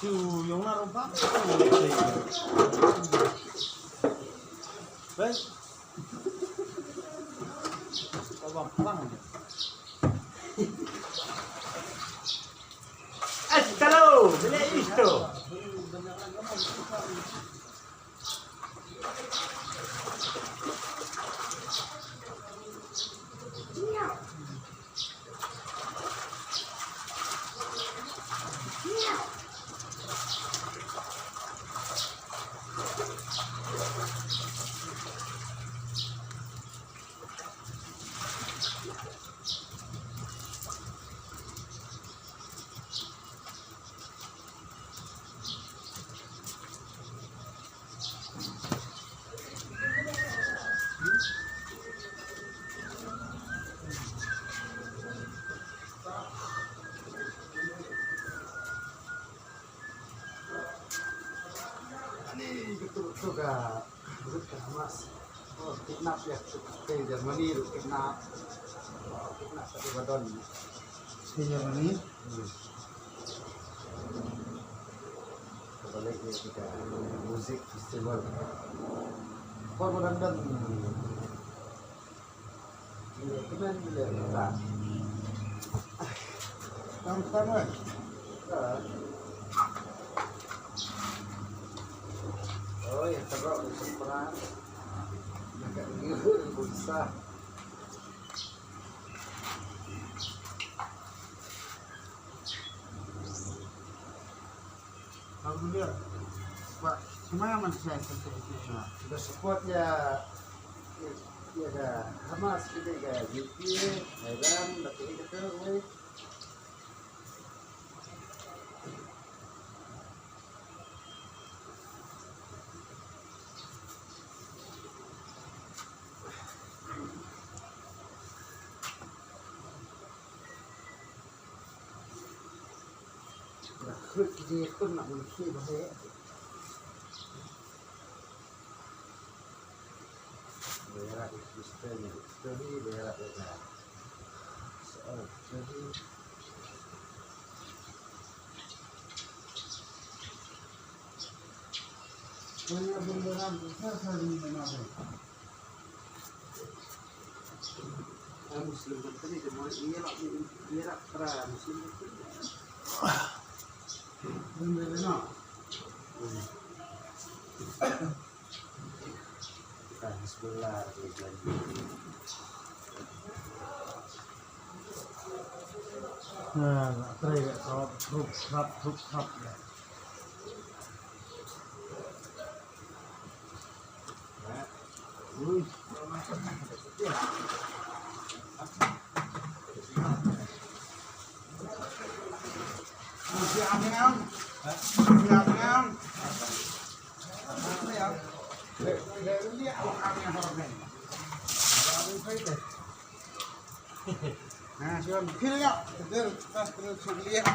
Yung naroon pa? Baik. Pabang. Kalau, bila isto. Juga bukan Hamas. Oh, kidnap ya ke Jermani, kidnap satu Badon di Jermani. Balik ya kita musik festival. Korban dan ini kemarin kita sama-sama. Oh ya terus perang agak susah. Alhamdulillah Pak, semuanya masih saya sudah support ya Hamas kita ya GP Iran tapi kita Dia pun nak mungkin bahaya. Berak istri berak berak. Soal jadi punya beneran besar kali ini mana? Muslim tadi semua Irak perang Muslim itu. Benar. Kita Hizbullah lagi. Nah, teriak kalau truk krap ya. Nah, siapa pilih terus lihat.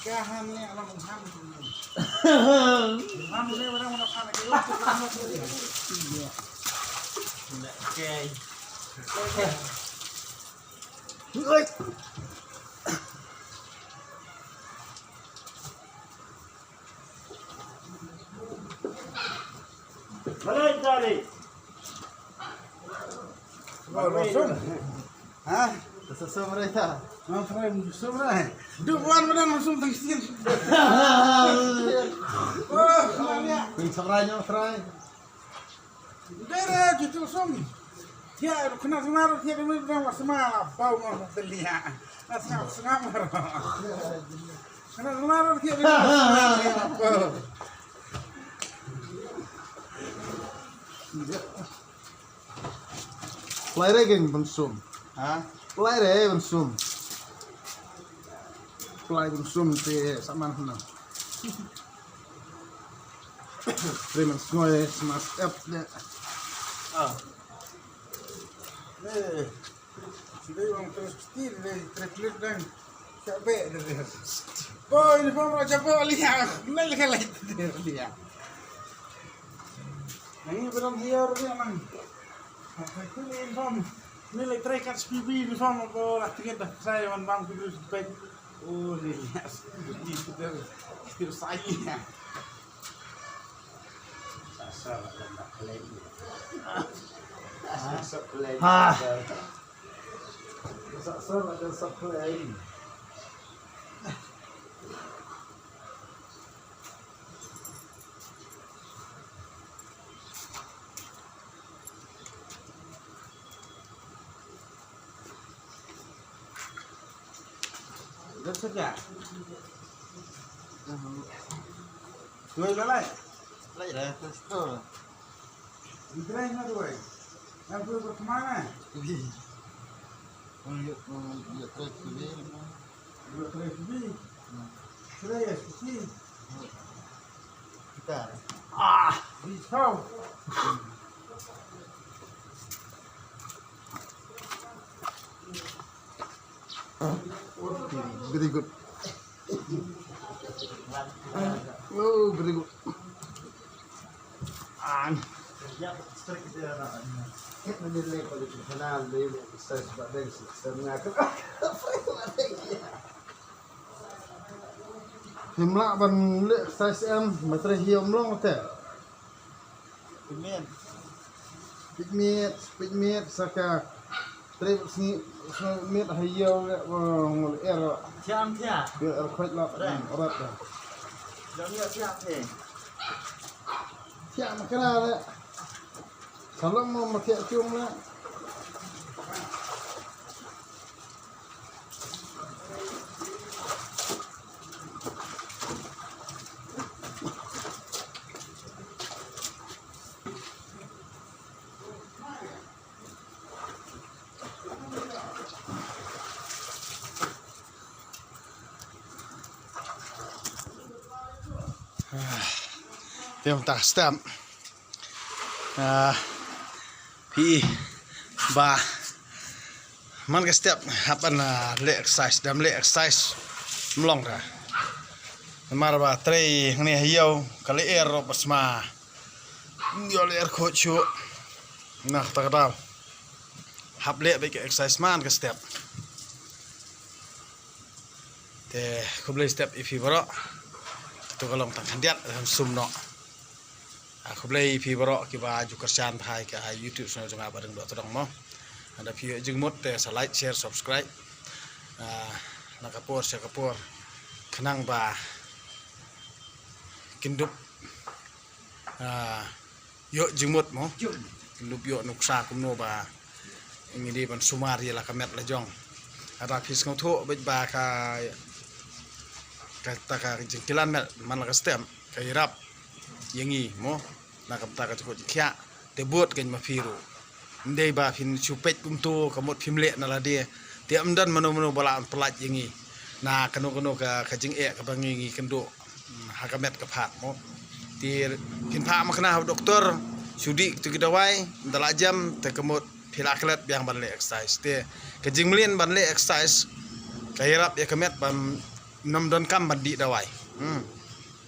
Kahannya alam Muhammad. Muhammad ni orang nak anak itu. Iya. Okay. Oi. Balik tadi. Baru. Hah? Sesuatu mereka. Apa yang sesuatu? Duaan benar langsung tersingkir. Oh, sebenarnya. Sebenarnya, Dere itu song. Dia kena senar dia demi bilang sama bau mau terlihat. Senang mar. Kena senar dia demi bau. Pelai geng bensum. Pelai bensum. Pelai bensum te sama mana. Terima kasih smas app ne. Sudah orang terus stil terklik dan cabe dia. Boy, ini pun cabe lihat. Lagi lagi dia. Ini belum hiar dia man. Apa itu inform? Nilai terikat SPB inform apa latihan dah saya man bang terus baik. Oh lihat. Itu saya. Rất sức nhỉ? Cười nó lại. Pelai dah store. Dikirain mah tuh, yang perlu berkemana? Lihat trek ini. Dua TV. Serius, sih. Kita. Bisa. Very good. Oh, very good. Menilai pada kenal dia saya sebagai sistemnya ke. Himla ban le saya em matre hiom long te. Pigment saka trip sni met hayo le ngol er. Siam thia. Biar khoi la orat dah. Jangan siam thia. Siap makna le. Kalau mau makai cium le. Dia tak stamp. PE ba man ka step hapan le exercise dam le exercise mlong ra mar ba trei ngni hiyo kali ero pasma yo le er ko chu nah ta da hap le be exercise man ka step te kuble step ifi baro to kalong tang handiat sum no aku beli pi borok kiba ju kerjaan hai ke YouTube channel jang bareng do todong mo ada pi jengmut te like share subscribe nakapor sekapor kenang ba kindup yo jengmut mo kindup yo nuksa kumno ba ini di ban sumari la kamet la jong ada pi ngau tho bet ba ka ka jengkilan man la stem ka irap yangi mo nakap taka cukup kia debut kan mafiru ndai ba fin chupet kumtu kamot phimle na la dia tiam dan mano balaan pelat yangi na kanu ka kajing ka bangi kendo hakamet ka phat mo ti kin pha makna doktor sudi tu gidawai dalajam te kamot philaklet biang ban le exercise te kajing mlien ban le exercise kairap ya kamet ban nam don kam ban di dawai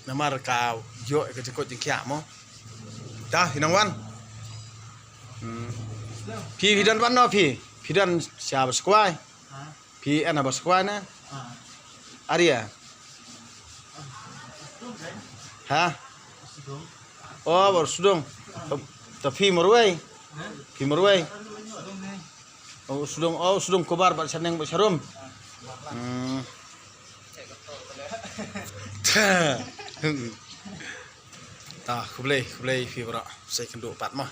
namar ka yo ke cekot jengkia mo dah hinangwan pi dan wan no pi dan siapa sekwai pi ana baskwai na aria ha oh baru sudung tapi marwai oh sudung kobar bat saneng bat sarum ta kublai fi bra sai kendo pat mah